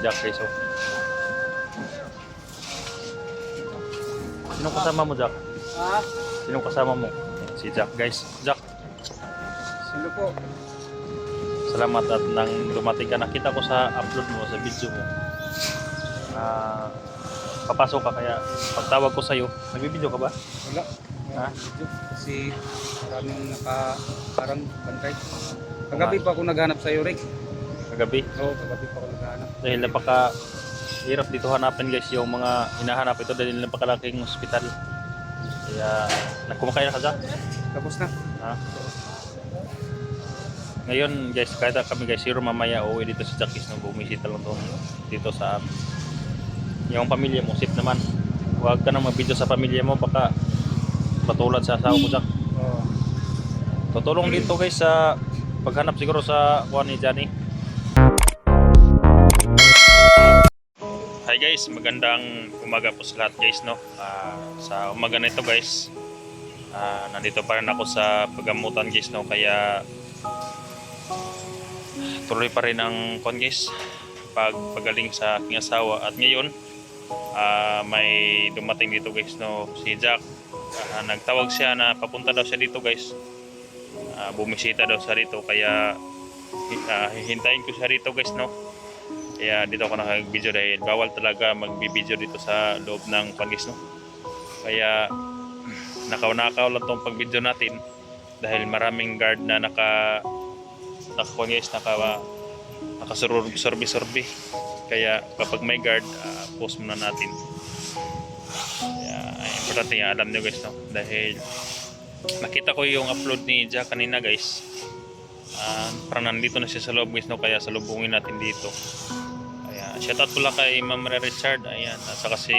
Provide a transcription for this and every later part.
Jack guys. Oh. Sino kasama mo, Jack? Ha? Sino kasama mo? Si Jack guys. Jack, Sino po? salamat at nang dumating ka. Nakita ko sa upload mo, sa video mo. Papasok ka kaya pagtawag ko sa'yo, nagbibideo ka ba? Wala. Ha? Video. Kasi maraming parang bantay. Kagabi pa ako naghanap sa'yo, Rick. Kagabi. Oo, kagabi pa ako naghanap. Dahil napaka hirap dito hanapin guys yung mga hinahanap ito dahil napakalaking hospital. Kaya nagkumakain na ka dyan. Tapos na. Ha? Ngayon guys, kahit kami guys, zero mamaya uuwi dito sa Jackis no, bumisita lang doon dito sa yung pamilya mo, sit naman. Huwag ka nang mag-video sa pamilya mo, baka patulad sa asawa mo, Jack. Oo. Tutulong dito guys sa paghanap siguro sa kuha ni Johnny. Hi guys, magandang umaga po sa lahat guys no. Sa umaga na ito guys, nandito pa rin ako sa pagamutan guys no, kaya tuloy pa rin ang kon guys pagaling sa aking asawa. At ngayon may dumating dito guys no, si Jack. Nagtawag siya na papunta daw siya dito guys, bumisita daw siya dito, kaya hihintayin ko siya dito guys no. Kaya dito ako nakag-video dahil bawal talaga mag-video dito sa loob ng pagis no. Kaya nakaw-nakaw lang tong pag-video natin dahil maraming guard na nakasurbi-surbi. Kaya kapag may guard, post muna natin. Kaya importante nga alam nyo guys no, dahil nakita ko yung upload ni Jack kanina guys. Parang nandito na siya sa loob guys no, kaya salubungin natin dito. Kaya shoutout ko lang kay Ma'am Richard, ayan, at saka si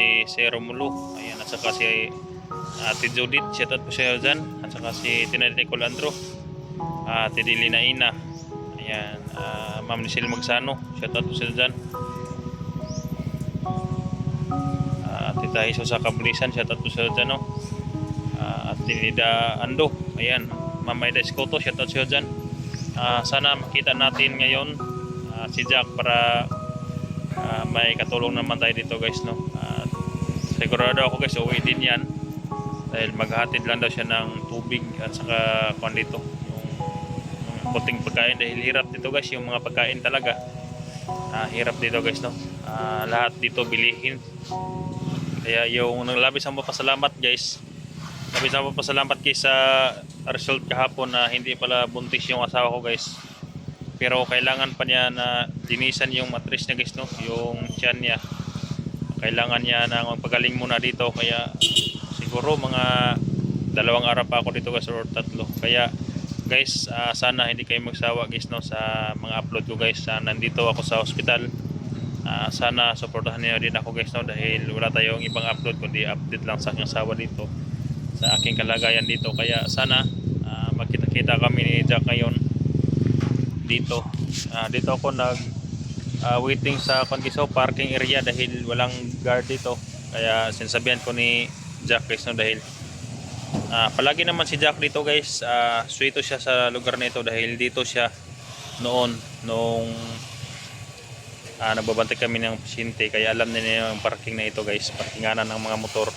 Romulo, ayan, at saka si Ate Judith, shoutout po siya dyan, at saka si Tinay Nicolandro, Ate Dilina Ina, ayan, Ma'am Nichelle Magsano, shoutout po siya dyan, Tita Jesus sa Kabulisan, shoutout po siya dyan no, Ate Nida Ando, ayan, Ma'am Aida Escoto, shoutout siya dyan. Sana makita natin ngayon si Jack para may katulong naman tayo dito guys no. Sigurado ako guys uwi din yan dahil maghahatid lang daw siya ng tubig at saka kuan dito yung puting pagkain dahil hirap dito guys yung mga pagkain talaga. Hirap dito guys no. Lahat dito bilihin, kaya yung labis ang pasalamat guys, labis ang pasalamat guys sa result kahapon na hindi pala buntis yung asawa ko guys, pero kailangan pa niya na linisan yung mattress niya guys no, yung tiyan niya, kailangan niya na magpagaling muna dito, kaya siguro mga 2 araw pa ako dito guys or 3. Kaya guys, sana hindi kayo magsawa guys no sa mga upload ko guys. Nandito ako sa hospital, sana supportahan niyo din ako guys no, dahil wala tayong ibang upload kundi update lang sa aking asawa dito sa aking kalagayan dito. Kaya sana magkita-kita kami ni Jack ngayon dito. Dito ako waiting sa Conquiso parking area dahil walang guard dito, kaya sinasabihan ko ni Jack guys no, dahil palagi naman si Jack dito guys, suwito siya sa lugar na ito dahil dito siya noon nung nagbabantay kami ng pasyente, kaya alam niya yung parking na ito guys, parkinganan ng mga motor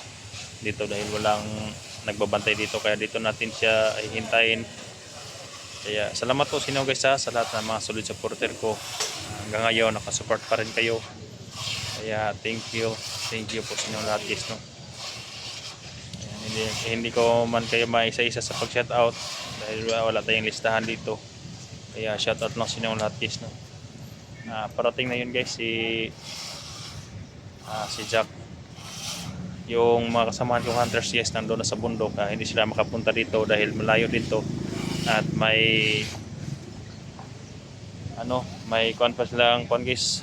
dito dahil walang nagbabantay dito, kaya dito natin siya hihintayin. Kaya salamat po sa inyo guys sa lahat ng mga solid supporter ko. Hanggang ngayon nakasupport pa rin kayo, kaya thank you po sa inyo lahat guys no. Ayan, hindi ko man kayo maisa-isa sa pag shoutout dahil wala tayong listahan dito, kaya shoutout lang sa inyo lahat guys no. Parating na yun guys si Jack. Yung mga kasamahan kong hunters guys nandoon na sa bundok, hindi sila makapunta dito dahil malayo dito at may kuan pa silang kuan guys,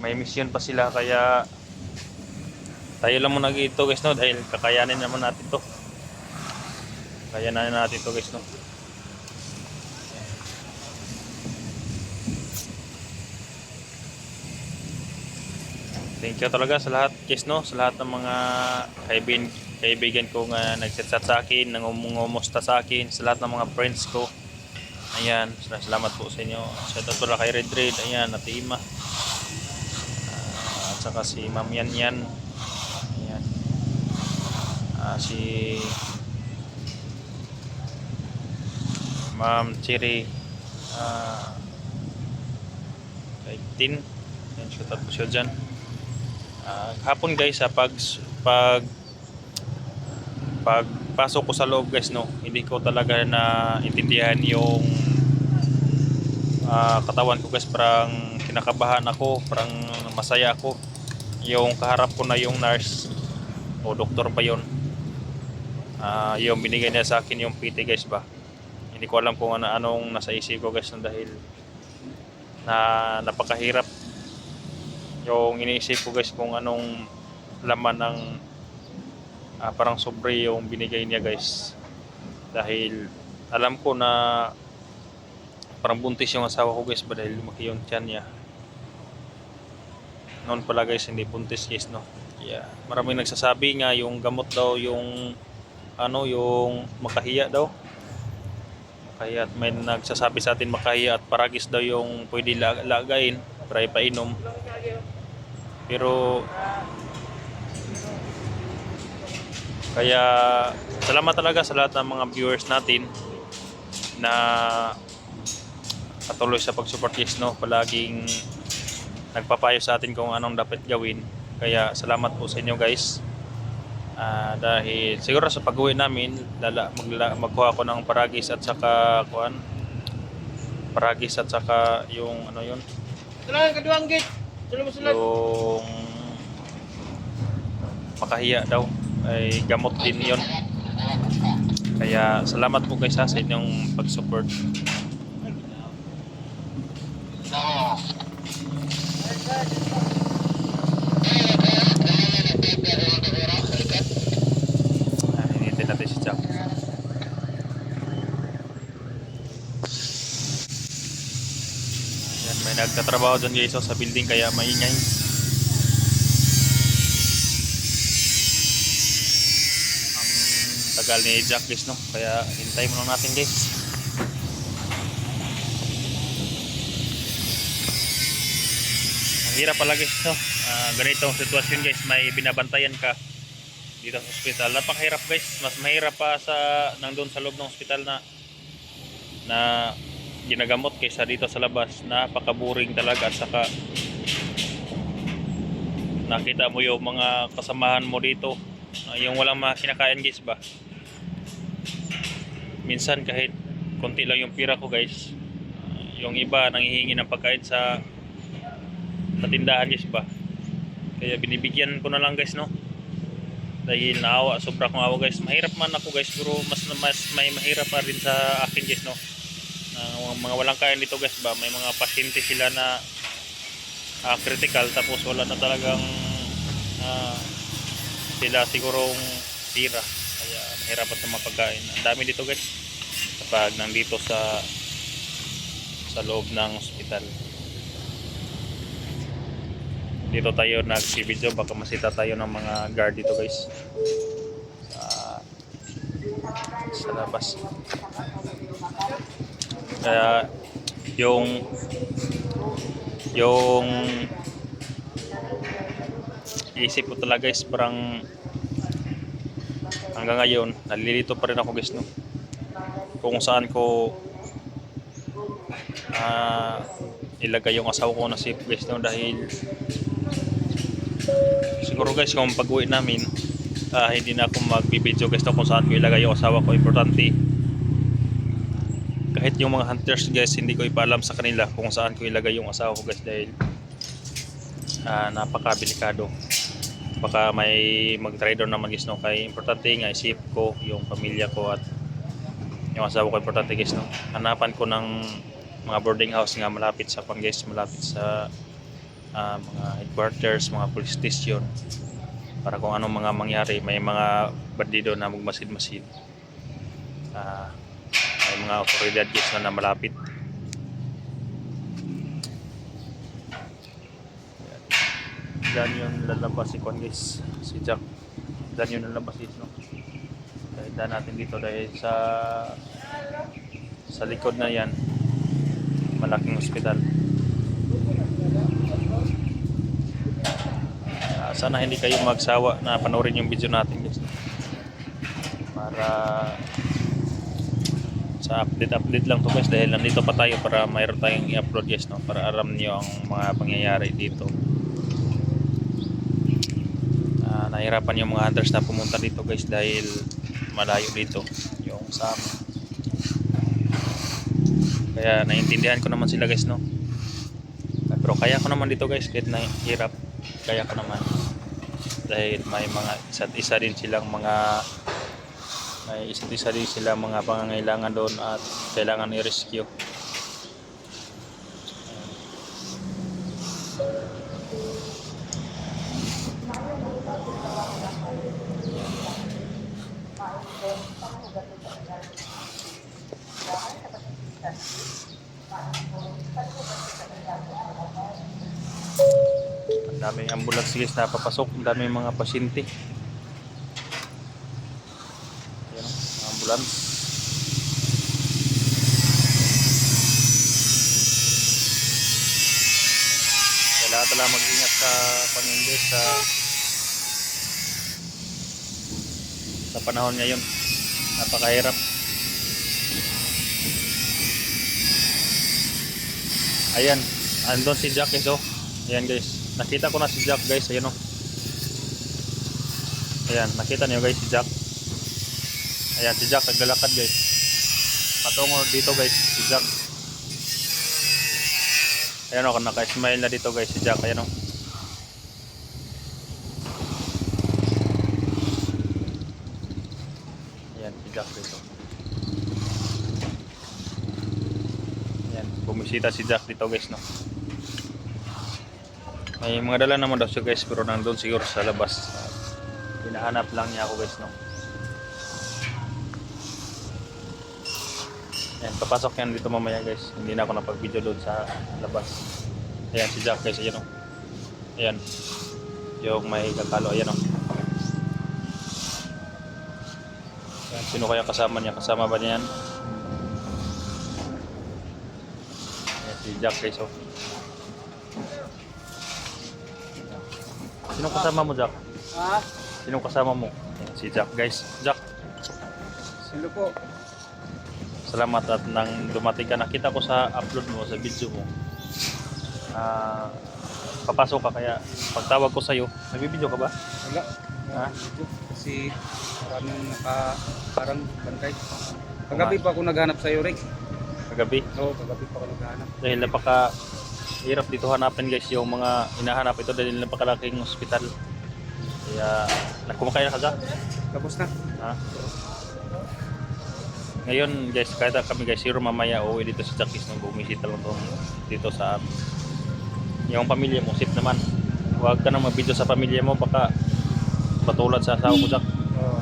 may mission pa sila, kaya tayo lang muna dito guys no, dahil kakayanin naman natin to, kakayanin natin to guys no. Thank you talaga sa lahat guys no, sa lahat ng mga kaibigan ko nga nag-chat sa akin, nangumusta sa akin, sa lahat ng mga friends ko. Ayan, salamat po sa inyo. Shoutout pala kay Red, ayan, Ate Ima. saka si Ma'am Yan Yan. Ayan. Si Ma'am Chiri kay Tin. Ayan, shout out po siya dyan. Hapon guys, pagpasok ko sa loob guys, no, hindi ko talaga na intindihan yung katawan ko guys. Parang kinakabahan ako, parang masaya ako. Yung kaharap ko na yung nurse o doktor pa yun, yung binigay niya sa akin yung PT guys ba. Hindi ko alam kung anong nasa isip ko guys, dahil na napakahirap yung iniisip ko guys, kung anong laman ng parang sobre yung binigay niya guys. Dahil alam ko na parang buntis yung asawa ko guys ba, dahil lumaki yung tiyan niya. Noon pala guys, hindi buntis guys, no. Yeah. Maraming nagsasabi nga yung gamot daw yung yung makahiya daw. Makahiya, at may nagsasabi sa atin makahiya at paragis daw yung pwede lagain para ipainom. Pero kaya salamat talaga sa lahat ng mga viewers natin na patuloy sa pag-support guys, no. Palaging nagpapayo sa atin kung anong dapat gawin. Kaya salamat po sa inyo guys. Dahil siguro sa pag-uwi namin magkuha ko ng paragis at saka yung yun, yung makahiya daw ay gamot din yun. Kaya salamat po guys sa inyong pag-support. Hinitin natin si Jack. Yan, may nagtatrabaho dyan guys sa building kaya maingay. Ang tagal ni Jack guys, no, kaya hintayin mo lang natin guys. Hirap pala guys, no? Ganitong sitwasyon guys, may binabantayan ka dito sa hospital. Napakahirap guys, mas mahirap pa sa nandun sa loob ng hospital na ginagamot kaysa dito sa labas. Napaka-boring talaga, at saka nakita mo yung mga kasamahan mo dito, yung walang kinakain guys ba. Minsan kahit konti lang yung pira ko guys, yung iba nanghihingi ng pagkain sa tindahan guys ba. Kaya binibigyan ko na lang guys, no, dahil naawa, sobra kong awa guys. Mahirap man ako guys, pero mas may mahirap pa rin sa akin guys, no. Mga walang kain dito guys ba, may mga pasyente sila na critical, tapos wala na talagang sila sigurong tira, kaya mahirap sa mga pagkain. Ang dami dito guys kapag nandito sa loob ng hospital. Dito tayo nag-video, baka masita tayo ng mga guard dito guys sa labas. Kaya yung isip ko talaga guys, parang hanggang ngayon nalilito pa rin ako guys, no, kung saan ko ilagay yung asawa ko na safe guys, no. Dahil siguro guys, kung pag-uwi namin hindi na ako magbibideo guys, no, kung saan ko ilagay yung asawa ko. Importante, kahit yung mga hunters guys, hindi ko ipaalam sa kanila kung saan ko ilagay yung asawa ko guys, dahil napaka-delikado. Baka may mag-traitor na guys, no. Kaya importante nga isip ko yung pamilya ko at yung asawa ko. Importante guys, no. Hanapan ko ng mga boarding house nga malapit sa Pangues, malapit sa mga headquarters, mga police station, para kung anong mga mangyari, may mga bandido na magmasid-masid, may mga otoridad guys na malapit. Diyan yung lalabas si Kwan guys, si Jack. Diyan yung lalabas guys, no. Kaya daan natin dito dahil sa likod na yan malaking ospital. sana hindi kayo magsawa na panoorin yung video natin guys. Para sa update lang to guys, dahil nandito pa tayo para mayroon tayong i-upload guys, no? Para alam niyo ang mga pangyayari dito. Nahirapan yung mga hunters na pumunta dito guys dahil malayo dito yung sa amin. Kaya naiintindihan ko naman sila guys, no? Pero kaya ko naman dito guys, kahit nahirap, kaya ko naman. Dahil may mga isa't isa din silang mga pangangailangan doon at kailangan i-rescue. Ang daming ambulance guys na papasok, ang daming mga pasyente. Ayan, mga ambulance. Kailangan talaga mag-ingat sa panindi sa panahon ngayon. Napakahirap. Ayan, andun si Jack guys, oh. Ayan guys, nakita ko na si Jack guys, ayan, oh. Ayan, nakita niyo guys si Jack. Ayan, si Jack naglalakad guys. Patungo dito guys, si Jack. Ayan, oh, naka-smile na dito guys si Jack, ayan, oh. Ayan, si Jack dito. Bumisita si Jack dito guys, no. May mga dala naman daw siya guys, pero nandun siguro sa labas. Hinahanap lang niya ako guys, no. Ayan, papasok yan dito mamaya guys. Hindi na ako napag-video doon sa labas. Ayan si Jack guys, ayan, no. Ayan, yung may kakalo, ayan, no. Ayan, sino kaya kasama niya? Kasama ba niya yan? Si Jack guys, oh. Sino kasama mo, Jack? Ha? Sino kasama mo? Ayan, si Jack guys. Jack, Sino po? salamat at nang dumating ka. Nakita ko sa upload mo, sa video mo. Papasok ka, kaya pagtawag ko sa'yo, nagbibideo ka ba? Wala. Ha? Kasi parang bantay. Kagabi pa ako naghanap sa'yo, Rick. Kagabi? Oo, kagabi pa ako naghanap. Dahil napaka hirap dito hanapin guys yung mga hinahanap ito dahil napakalaking hospital. Kaya kumakain na ka, Jack? Tapos na. Ha? Ngayon guys, kahit kami guys, zero mamaya uuwi dito sa Jackis nung bumisita lang dito sa yung pamilya mo, safe naman. Huwag ka na mag-video sa pamilya mo, baka patulad sa asawa ko, Jack. Oo.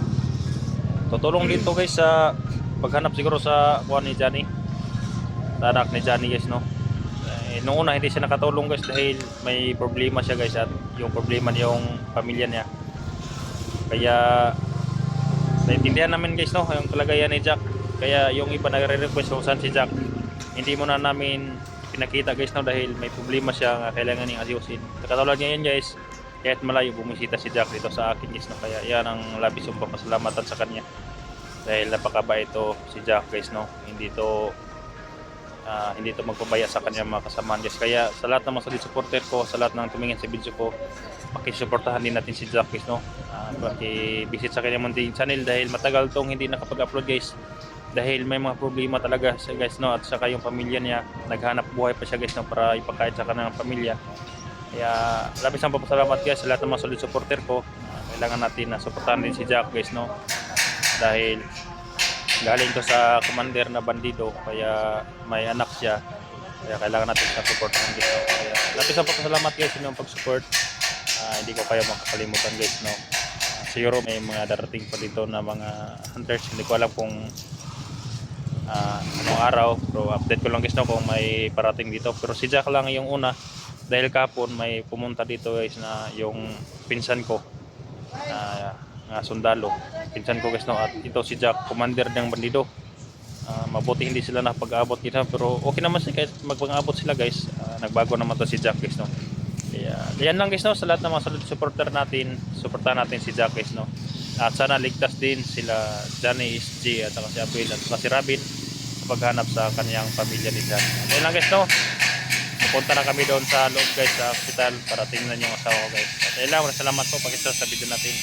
Tutulong dito guys sa paghanap siguro sa kuha ni Johnny, sa anak ni Johnny guys, no. Noong una hindi siya nakatulong guys dahil may problema siya guys, at yung problema yung pamilya niya. Kaya naintindihan namin guys, no, yung kalagayan ni Jack. Kaya yung iba nagre-request kung saan si Jack, hindi mo na namin pinakita guys, no, dahil may problema siya nga kailangan niyang ayusin. Katulad ngayon guys, kahit malayo bumisita si Jack dito sa akin guys, no. Kaya yan ang labis yung pasalamatan sa kanya dahil napakabait ito si Jack guys, no. Hindi to magpabaya sa kanya mga kasamaan guys. Kaya sa lahat ng mga solid supporter ko, sa lahat ng tumingin sa video ko, pakisuportahan din natin si Jack guys, no. Paki-visit sa kanyang munting channel dahil matagal tong hindi nakapag-upload guys, dahil may mga problema talaga siya guys, no. At saka yung pamilya niya, naghanap buhay pa siya guys, no, para ipakain sa kanyang pamilya. Kaya labis ang papasalamat guys sa lahat ng mga solid supporter ko. Kailangan natin na suportahan din si Jack guys, no, dahil galing to sa commander na bandido, kaya may anak siya, kaya kailangan natin sa supportahan guys, no. Kaya labis ang papasalamat guys sa inyong pag-support. Hindi ko kayo makakalimutan guys, no. Siguro may mga darating pa dito na mga hunters, hindi ko alam kung anong araw, pero update ko lang guys, no, kung may parating dito. Pero si Jack lang yung una, dahil kapon may pumunta dito guys na yung pinsan ko na sundalo, pinsan ko guys, no. At ito si Jack, commander ng bandido. Mabuti hindi sila nakapag-abot kita, pero okay naman siya kahit magpang-abot sila guys. Nagbago naman to si Jack guys, no. Kaya, yan lang guys, no, sa lahat ng mga solid supporter natin, supportahan natin si Jack guys, no. At sana ligtas din sila Johnny SG at saka si Abuel at saka si Robin sa paghanap sa kanyang pamilya ni John. Yan lang guys, no. Pupunta na kami doon sa loob guys sa hospital para tingnan yung asawa ko guys. At ayun lang, salamat po pakita sa video natin.